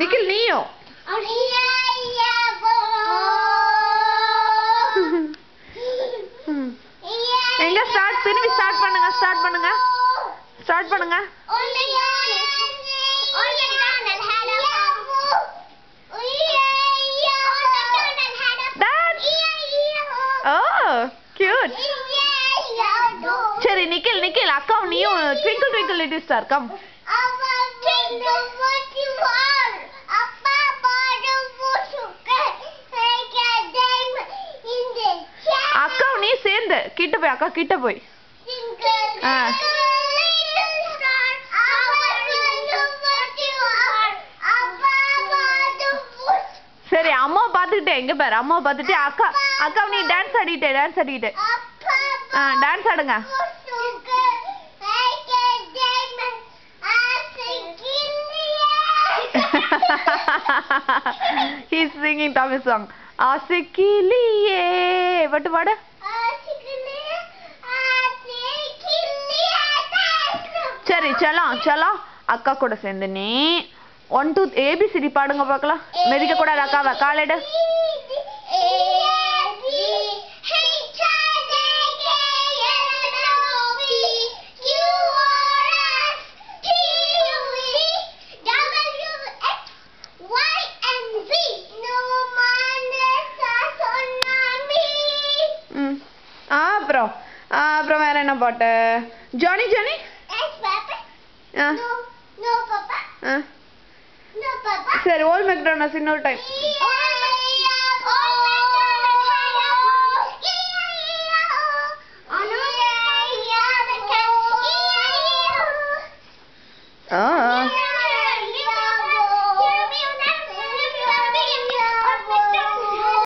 Nikhil, Neo. எங்க start திரும்பி start பண்ணுங்க. ஸ்டார்ட் பண்ணுங்க. Oh, cute. சரி நிக்கில் அக்கா நீயும் twinkle twinkle little star come. அக்கா நீ சேர்ந்து கிட்ட போய் அக்கா கிட்ட போய். சரி அம்மா பாத்துக்கிட்டே எங்க பாரு அம்மா பாத்துட்டு அக்கா நீ டான்ஸ் ஆடிட்டு டான்ஸ் ஆடுங்க. He's singing Tamil song. ஆசைக்கிளியே பட்டு பாடு. சரி சலோ அக்கா கூட சேர்ந்து நீ 1 2 ABCD பாடுங்க பார்க்கலாம். மெதிக்க கூடாது அக்காவை காலெடு. அப்புறம் வேற என்ன பாட்டு? ஜானி சரி ஓல்ட் மெக்டொனால்ட்ஸ் இன்னொரு டைம். ஆ